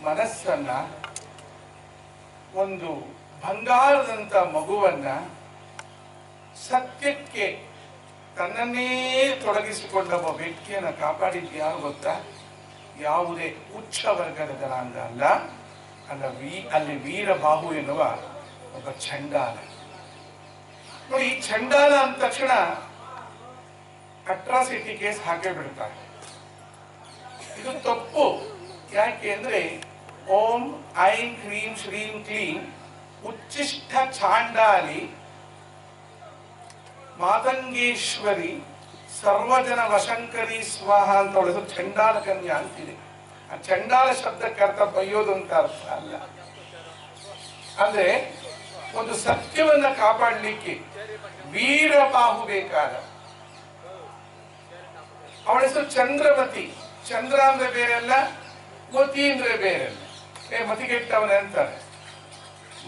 ಮನಸ್ಸನ್ನ, ಒಂದು ಬಂಗಾರದಂತ ಮಗುವನ್ನ ಸತ್ಯಕ್ಕೆ ತನ್ನನ್ನೇ ತೊಡಗಿಸಿಕೊಂಡ ಒಬ್ಬ ವ್ಯಕ್ತಿಯನ್ನ ಕಾಪಾಡಿದ್ದು ಯಾರು ಗೊತ್ತಾ? ಯಾವುದೇ ಉಚ್ಚ ವರ್ಗದ ಜನಾಂಗ ಅಲ್ಲ, ಅಲ್ಲಿ ವೀರಬಾಹು ಎನ್ನುವ ಒಬ್ಬ ಚಂಡಾಲ. ನೋಡಿ, ಈ ಚಂಡಾಲ ಅಂದ ತಕ್ಷಣ ಅಟ್ರಾಸಿಟಿ ಕೇಸ್ ಹಾಕೇ ಬಿಡ್ತಾರೆ. ಇದು ತಪ್ಪು. ಯಾಕೆ ಅಂದ್ರೆ ಓಂ ಐಂ ಕ್ರೀಂ ಶ್ರೀಂ ಕ್ಲೀಂ ಉಚ್ಚಿಷ್ಟ ಚಾಂಡಾಲಿ ಮಾತಂಗೇಶ್ವರಿ ಸರ್ವಜನ ವಶಂಕರಿ ಸ್ವಾಹ ಅಂತ ಹೊಡೆದು ಚಂಡಾಲ ಕನ್ಯಾ ಅಂತಿದೆ. ಆ ಚಂಡಾಲ ಶಬ್ದಕ್ಕೆ ಅರ್ಥ ಬೈಯೋದು ಅಂತ ಅರ್ಥ ಅಲ್ಲ. ಅಂದ್ರೆ ಒಂದು ಸತ್ಯವನ್ನ ಕಾಪಾಡಲಿಕ್ಕೆ ವೀರಬಾಹು ಬೇಕಾದ. ಅವಳ ಹೆಸರು ಚಂದ್ರಮತಿ. ಚಂದ್ರ ಅಂದ್ರೆ ಬೇರೆಲ್ಲ, ಮತಿ ಅಂದ್ರೆ ಬೇರೆಲ್ಲ. ಮತಿಗೆಟ್ಟವನೇ ಅಂತಾರೆ.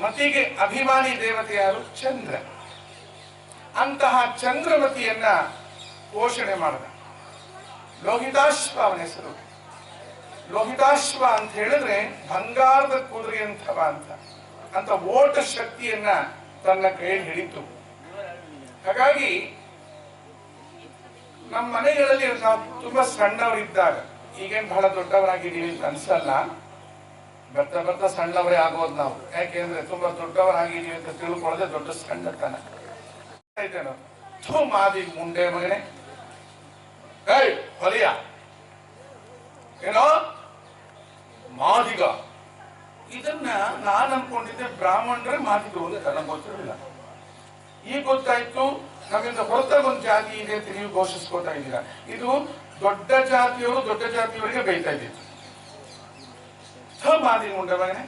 ಮತಿಗೆ ಅಭಿಮಾನಿ ದೇವತೆ ಯಾರು? ಚಂದ್ರ. ಅಂತಹ ಚಂದ್ರಮತಿಯನ್ನ ಪೋಷಣೆ ಮಾಡಿದ. ಲೋಹಿತಾಶ್ವ ಅವನ ಹೆಸರು. ಲೋಹಿತಾಶ್ವ ಅಂತ ಹೇಳಿದ್ರೆ ಬಂಗಾರದ ಕುದುರೆ ಅಂತವ ಅಂತ ಓಟ ಶಕ್ತಿಯನ್ನ ತನ್ನ ಕೈಯಲ್ಲಿ ಹಿಡಿತು. ಹಾಗಾಗಿ ನಮ್ಮ ಮನೆಗಳಲ್ಲಿ ನಾವು ತುಂಬಾ ಸಣ್ಣವರಿದ್ದಾಗ, ಈಗೇನು ಬಹಳ ದೊಡ್ಡವರಾಗಿದ್ದೀವಿ ಅಂತ ಅನ್ಸಲ್ಲ, ಬರ್ತಾ ಬರ್ತಾ ಸಣ್ಣವರೇ ಆಗೋದು ನಾವು. ಯಾಕೆಂದ್ರೆ ತುಂಬಾ ದೊಡ್ಡವರಾಗಿದ್ದೀವಿ ಅಂತ ತಿಳ್ಕೊಳ್ಳೋದೇ ದೊಡ್ಡ ಸಣ್ಣತನ. ಮಾದಿ ಮುಂಡೆ ಮಗನೆ, ಹೊಲಿಯ ಏನೋ ಮಾದಿಗ. ಇದನ್ನ ನಾನು ಅನ್ಕೊಂಡಿದ್ದೆ ಬ್ರಾಹ್ಮಣರೇ ಮಾದಿಗರು ಅಂತ ನನಗೆ ಗೊತ್ತಿರಲಿಲ್ಲ. ಈಗ ಗೊತ್ತಾಯ್ತು ನಮ್ಮಿಂದ ಹೊರತಾಗ ಒಂದು ಜಾತಿ ಇದೆ ಅಂತ ನೀವು ಘೋಷಿಸ್ಕೊತಾ ಇದ್ದೀರಾ. ಇದು ದೊಡ್ಡ ಜಾತಿಯವರು ದೊಡ್ಡ ಜಾತಿಯವರಿಗೆ ಬೈತಾ ಇದ್ದಿತ್ತು. ಮಾದಿ ಮುಂಡೆ ಮಗನೆ,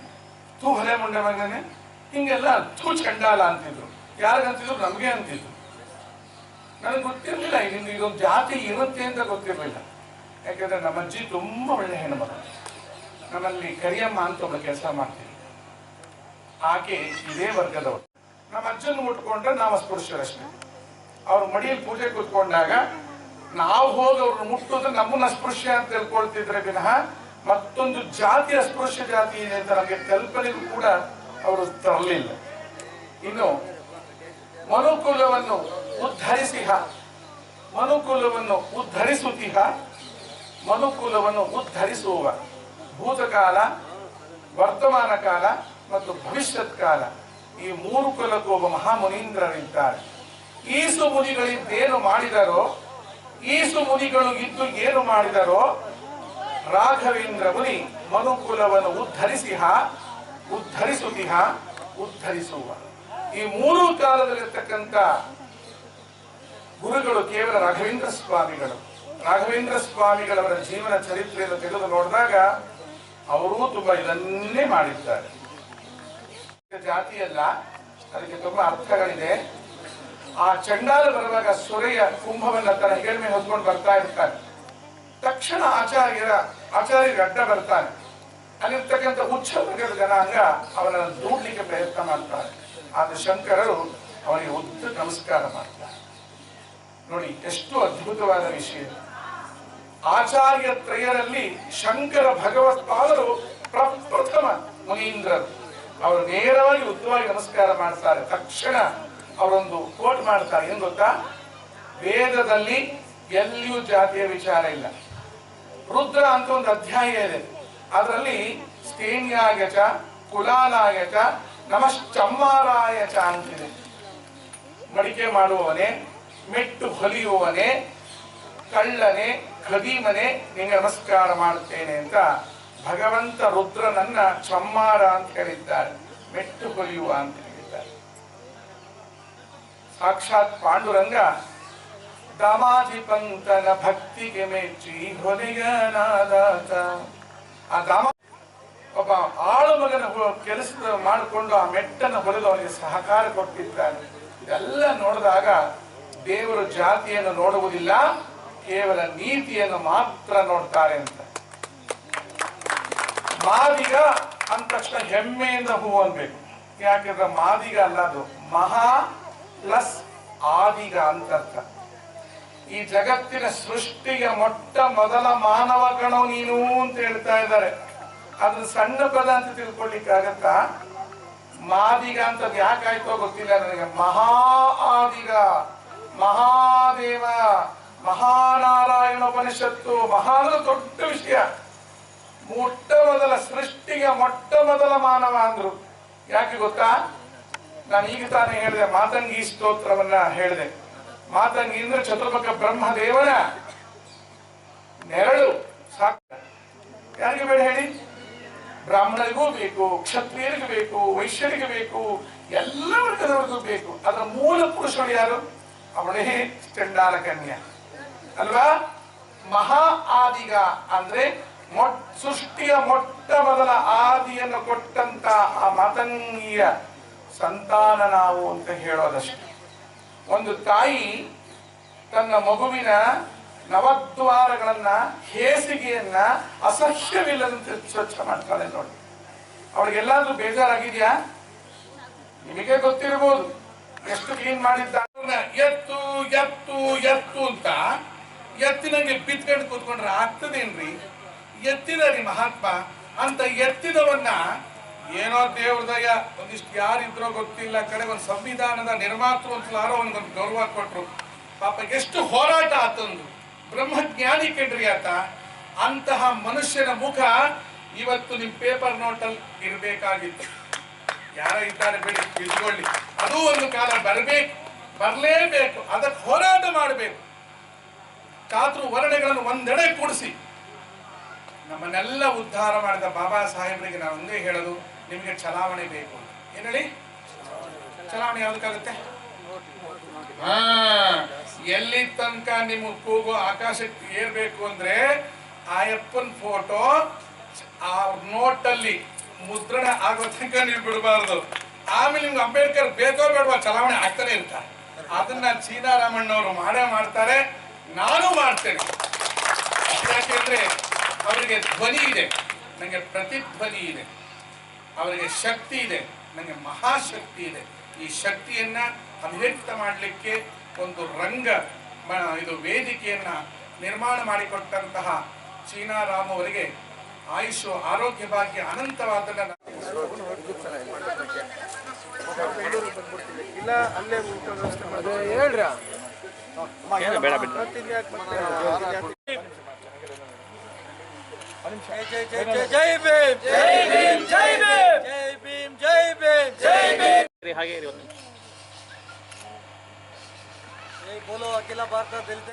ತೂ ಹೊಲೆ ಮುಂಡೆ ಮಗನೆ, ಹಿಂಗೆಲ್ಲ ತೂ ಚಂಡಾಲ ಅಂತಿದ್ರು. ಯಾರಿಗಂತಿದ್ರು? ನಮ್ಗೆ ಅಂತಿದ್ರು. ನನಗೆ ಗೊತ್ತಿರಲಿಲ್ಲ ಇದೊಂದು ಜಾತಿ ಇರುತ್ತೆ ಅಂತ ಗೊತ್ತಿರಲಿಲ್ಲ. ಯಾಕಂದ್ರೆ ನಮ್ಮ ಅಜ್ಜಿ ತುಂಬಾ ಒಳ್ಳೆ ಹೆಣ್ಮಗಳು. ನಮ್ಮಲ್ಲಿ ಕರಿಯಮ್ಮ ಅಂತ ಒಬ್ಬ ಕೆಲಸ ಮಾಡ್ತೀವಿ. ಆಕೆ ಇದೇ ವರ್ಗದವರು. ನಮ್ಮ ಅಜ್ಜನ ಮುಟ್ಕೊಂಡ್ರೆ ನಾವು ಅಸ್ಪೃಶ್ಯರಷ್ಟೇ. ಅವ್ರ ಮಡಿಯಲ್ಲಿ ಪೂಜೆ ಕೂತ್ಕೊಂಡಾಗ ನಾವು ಹೋಗಿ ಅವ್ರನ್ನ ಮುಟ್ಟಿದ್ರೆ ನಮ್ಮನ್ನ ಅಸ್ಪೃಶ್ಯ ಅಂತ ತಿಳ್ಕೊಳ್ತಿದ್ರೆ ವಿನಃ ಮತ್ತೊಂದು ಜಾತಿ ಅಸ್ಪೃಶ್ಯ ಜಾತಿ ಇದೆ ಅಂತ ನಮಗೆ ಕಲ್ಪನೆಗೂ ಕೂಡ ಅವರು ತರಲಿಲ್ಲ. ಇನ್ನು ಮನುಕುಲವನ್ನು ಉದ್ಧರಿಸಿಹ, ಮನುಕುಲವನ್ನು ಉದ್ಧರಿಸುತ್ತಿಹ, ಮನುಕುಲವನ್ನು ಉದ್ಧರಿಸುವ ಭೂತಕಾಲ, ವರ್ತಮಾನ ಕಾಲ ಮತ್ತು ಭವಿಷ್ಯತ್ ಕಾಲ, ಈ ಮೂರು ಕುಲಕ್ಕೂ ಒಬ್ಬ ಮಹಾಮುನೀಂದ್ರರಿದ್ದಾರೆ. ಈಸು ಮುನಿಗಳಿದ್ದೇನು ಮಾಡಿದರೋ, ಈಸು ಮುನಿಗಳು ಇದ್ದು ಏನು ಮಾಡಿದರೋ, ರಾಘವೇಂದ್ರ ಮುನಿ ಮನುಕುಲವನ್ನು ಉದ್ಧರಿಸಿಹ, ಉದ್ಧರಿಸುತ್ತಿಹ, ಉದ್ಧರಿಸುವ. ಈ ಮೂರು ಕಾಲದಲ್ಲಿರ್ತಕ್ಕಂಥ ಗುರುಗಳು ಕೇವಲ ರಾಘವೇಂದ್ರ ಸ್ವಾಮಿಗಳು. ರಾಘವೇಂದ್ರ ಸ್ವಾಮಿಗಳವರ ಜೀವನ ಚರಿತ್ರೆಯನ್ನು ತೆಗೆದು ನೋಡಿದಾಗ ಅವರೂ ತುಂಬಾ ಇದನ್ನೇ ಮಾಡಿದ್ದಾರೆ. ಜಾತಿಯಲ್ಲ, ಅದಕ್ಕೆ ತುಂಬಾ ಅರ್ಥಗಳಿದೆ. ಆ ಚಂಡಾಲ ಬರುವಾಗ ಸೊರೆಯ ಕುಂಭವನ್ನ ತನ್ನ ಹೆಗಲ ಹೊತ್ಕೊಂಡು ಬರ್ತಾ ಇರ್ತಾನೆ. ತಕ್ಷಣ ಆಚಾರ್ಯರಿಗೆ ಅಡ್ಡ ಬರ್ತಾನೆ. ಅಲ್ಲಿರ್ತಕ್ಕಂಥ ಉಚ್ಚ ವರ್ಗದ ಜನಾಂಗ ಅವನನ್ನು ದೂಡ್ಲಿಕ್ಕೆ ಪ್ರಯತ್ನ ಮಾಡ್ತಾರೆ. ಆದ್ರೆ ಶಂಕರರು ಅವನಿಗೆ ಉದ್ದ ನಮಸ್ಕಾರ ಮಾಡ್ತಾರೆ. ನೋಡಿ ಎಷ್ಟು ಅದ್ಭುತವಾದ ವಿಷಯ. ಆಚಾರ್ಯ ತ್ರಯರಲ್ಲಿ ಶಂಕರ ಭಗವತ್ಪಾದರು ಪ್ರಪ್ರಥಮ ಮುನೀಂದ್ರರು. ಅವರು ನೇರವಾಗಿ ಉದ್ದವಾಗಿ ನಮಸ್ಕಾರ ಮಾಡ್ತಾರೆ. ತಕ್ಷಣ ಅವರೊಂದು ಕೋಟ್ ಮಾಡ್ತಾರೆ. ಏನ್ ಗೊತ್ತಾ? ವೇದದಲ್ಲಿ ಎಲ್ಲಿಯೂ ಜಾತಿಯ ವಿಚಾರ ಇಲ್ಲ. ರುದ್ರ ಅಂತ ಒಂದು ಅಧ್ಯಾಯ ಇದೆ. ಅದರಲ್ಲಿ ಸ್ಥೇನ್ಯಾಯಚ ಕುಲಾಲಾಯಚ ನಮಶ್ಚಮ್ಮಾರಾಯಚ ಅಂತಿದೆ. ಮಡಿಕೆ ಮಾಡುವವನೇ, ಮೆಟ್ಟು ಹೊಲಿಯುವವನೇ, ಕಳ್ಳನೇ, ಖದೀಮನೆ ನಿಂಗೆ ನಮಸ್ಕಾರ ಮಾಡುತ್ತೇನೆ ಅಂತ ಭಗವಂತ ರುದ್ರನನ್ನ ಚಮ್ಮಾರ ಅಂತ ಹೇಳಿದ್ದಾರೆ, ಮೆಟ್ಟು ಹೊಲಿಯುವ ಅಂತ ಹೇಳಿದ್ದಾರೆ. ಸಾಕ್ಷಾತ್ ಪಾಂಡುರಂಗ ದಾಮಾಧಿಪಂತನ ಭಕ್ತಿಗೆ ಮೆಚ್ಚಿ ಹೊಲಿಗನಾದಾತ. ಆ ದಾಮ ಒಬ್ಬ ಆಳು ಮಗನ ಕೆಲಸ ಮಾಡಿಕೊಂಡು ಆ ಮೆಟ್ಟನ್ನು ಹೊಲಿದು ಅವನಿಗೆ ಸಹಕಾರ ಕೊಟ್ಟಿದ್ದಾನೆ. ಇದೆಲ್ಲ ನೋಡಿದಾಗ ದೇವರು ಜಾತಿಯನ್ನು ನೋಡುವುದಿಲ್ಲ, ಕೇವಲ ನೀತಿಯನ್ನು ಮಾತ್ರ ನೋಡ್ತಾರೆ ಅಂತ. ಮಾದಿಗ ಅಂದ ತಕ್ಷಣ ಹೆಮ್ಮೆಯಿಂದ ಹೂ ಅನ್ಬೇಕು. ಯಾಕಂದ್ರೆ ಮಾದಿಗ ಅಲ್ಲ, ಅದು ಮಹಾ ಪ್ಲಸ್ ಆದಿಗ ಅಂತ ಅರ್ಥ. ಈ ಜಗತ್ತಿನ ಸೃಷ್ಟಿಗೆ ಮೊಟ್ಟ ಮೊದಲ ಮಾನವ ಗಣೋ ನೀನು ಅಂತ ಹೇಳ್ತಾ ಇದ್ದಾರೆ. ಅದನ್ನ ಸಣ್ಣ ಪದ ಅಂತ ತಿಳ್ಕೊಳ್ಳಿಕ್ಕಾಗತ್ತಾ? ಮಾದಿಗ ಅಂತ ಯಾಕಾಯ್ತೋ ಗೊತ್ತಿಲ್ಲ ನನಗೆ. ಮಹಾ ಆದಿಗ, ಮಹಾದೇವ, ಮಹಾನಾರಾಯಣ ಉಪನಿಷತ್ತು. ಮಹಾನ ದೊಡ್ಡ ವಿಷಯ. ಮೊಟ್ಟ ಮೊದಲ ಸೃಷ್ಟಿಗೆ ಮೊಟ್ಟ ಮೊದಲ ಮಾನವ ಅಂದ್ರು. ಯಾಕೆ ಗೊತ್ತಾ? ನಾನು ಈಗ ತಾನೇ ಹೇಳಿದೆ, ಮಾತಂಗಿ ಸ್ತೋತ್ರವನ್ನ ಹೇಳಿದೆ. ಮಾತಂಗಿ ಅಂದ್ರೆ ಚತುರ್ಮುಖ ಬ್ರಹ್ಮದೇವನ ನೆರಳು. ಸಾಕು, ಯಾರಿಗೆ ಬೇಡ ಹೇಳಿ? ಬ್ರಾಹ್ಮಣರಿಗೂ ಬೇಕು, ಕ್ಷತ್ರಿಯರಿಗೂ ಬೇಕು, ವೈಶ್ಯರಿಗೂ ಬೇಕು, ಎಲ್ಲ ವರ್ಗದವರಿಗೂ ಬೇಕು. ಅದರ ಮೂಲ ಪುರುಷರು ಯಾರು? ಅವಳೇ ಚಂಡಾಲ ಕನ್ಯಾ ಅಲ್ವಾ? ಮಹಾ ಆದಿಗ ಅಂದ್ರೆ ಸೃಷ್ಟಿಯ ಮೊಟ್ಟ ಮೊದಲ ಆದಿಯನ್ನು ಕೊಟ್ಟಂತ ಆ ಮಾತಂಗಿಯ ಸಂತಾನ ನಾವು ಅಂತ ಹೇಳೋದಷ್ಟೇ. ಒಂದು ತಾಯಿ ತನ್ನ ಮಗುವಿನ ನವದ್ವಾರಗಳನ್ನ, ಹೇಸಿಗೆಯನ್ನ ಅಸಹ್ಯವಿಲ್ಲದಂತೆ ಸ್ವಚ್ಛ ಮಾಡ್ತಾಳೆ ನೋಡಿ. ಅವಳಿಗೆಲ್ಲಾದ್ರೂ ಬೇಜಾರಾಗಿದ್ಯಾ? ನಿಮಗೆ ಗೊತ್ತಿರಬಹುದು ಎಷ್ಟು ಕ್ಲೀನ್ ಮಾಡಿದ್ದ. ಎತ್ತು ಎತ್ತು ಎತ್ತು ಅಂತ ಎತ್ತಿನಂಗೆ ಬಿತ್ಕೊಂಡು ಕೂತ್ಕೊಂಡ್ರೆ ಆಗ್ತದೇನ್ರಿ? ಎತ್ತಿದರಿ ಮಹಾತ್ಮ ಅಂತ ಎತ್ತಿದವನ್ನ ಏನೋ ದೇವ್ರದಯ ಒಂದಿಷ್ಟು ಯಾರಿದ್ರೋ ಗೊತ್ತಿಲ್ಲ, ಕಡೆಗೆ ಒಂದು ಸಂವಿಧಾನದ ನಿರ್ಮಾತೃ ಅಂತಲಾರೋ ಅವನಿಗೊಂದು ಗೌರವ ಕೊಟ್ರು. ಪಾಪ ಎಷ್ಟು ಹೋರಾಟ ಆತಂದು, ಬ್ರಹ್ಮಜ್ಞಾನಿ ಕೆಡ್ರಿ ಆತ. ಅಂತಹ ಮನುಷ್ಯನ ಮುಖ ಇವತ್ತು ನಿಮ್ ಪೇಪರ್ ನೋಟಲ್ಲಿ ಇರಬೇಕಾಗಿತ್ತು. ಯಾರ ಇದ್ದಾರೆ ಬಿಡಿ, ಇಟ್ಕೊಳ್ಳಿ. ಅದು ಒಂದು ಕಾಲ ಬರಬೇಕು, ಬರಲೇಬೇಕು. ಅದಕ್ಕೆ ಹೋರಾಟ ಮಾಡಬೇಕು. ಚಾತುರ್ ವರ್ಣಗಳನ್ನು ಒಂದೆಡೆ ಕೂಡಿಸಿ ನಮ್ಮನ್ನೆಲ್ಲ ಉದ್ಧಾರ ಮಾಡಿದ ಬಾಬಾ ಸಾಹೇಬರಿಗೆ ನಾವು ಒಂದೇ ಹೇಳೋದು, ನಿಮಗೆ ಚಲಾವಣೆ ಬೇಕು. ಏನ್ ಹೇಳಿ? ಚಲಾವಣೆ ಯಾವ್ದಕ್ಕಾಗುತ್ತೆ? ಎಲ್ಲಿ ತನಕ ನಿಮ್ಮ ಕೂಗು ಆಕಾಶಕ್ಕೆ ಏರ್ಬೇಕು ಅಂದ್ರೆ ಆಯಪ್ಪನ್ ಫೋಟೋ ಆ ನೋಟಲ್ಲಿ ಮುದ್ರಣ ಆಗೋ ತನಕ ನೀವು ಬಿಡಬಾರ್ದು. ಆಮೇಲೆ ನಿಮ್ಗೆ ಅಂಬೇಡ್ಕರ್ ಬೇಕೋ ಬೇಡವಾ ಚಲಾವಣೆ ಆಗ್ತಾನೆ ಇರ್ತಾರೆ. ಅದನ್ನ ಸೀತಾರಾಮಣ್ಣವರು ಮಾಡೇ ಮಾಡ್ತಾರೆ, ನಾನು ಮಾಡ್ತೇನೆ. ಯಾಕೆಂದ್ರೆ ಅವರಿಗೆ ಧ್ವನಿ ಇದೆ, ನನಗೆ ಪ್ರತಿಧ್ವನಿ ಇದೆ. ಅವರಿಗೆ ಶಕ್ತಿ ಇದೆ, ನನಗೆ ಮಹಾಶಕ್ತಿ ಇದೆ. ಈ ಶಕ್ತಿಯನ್ನ ಅಭಿವ್ಯಕ್ತ ಮಾಡಲಿಕ್ಕೆ ಒಂದು ಇದು ವೇದಿಕೆಯನ್ನ ನಿರ್ಮಾಣ ಮಾಡಿಕೊಟ್ಟಂತಹ ಚೀನಾರಾಮ್ ಅವರಿಗೆ ಆಯುಷು ಆರೋಗ್ಯ ಭಾಗ್ಯ ಅನಂತವಾದನ್ನ बोलो अखिल भारत दलित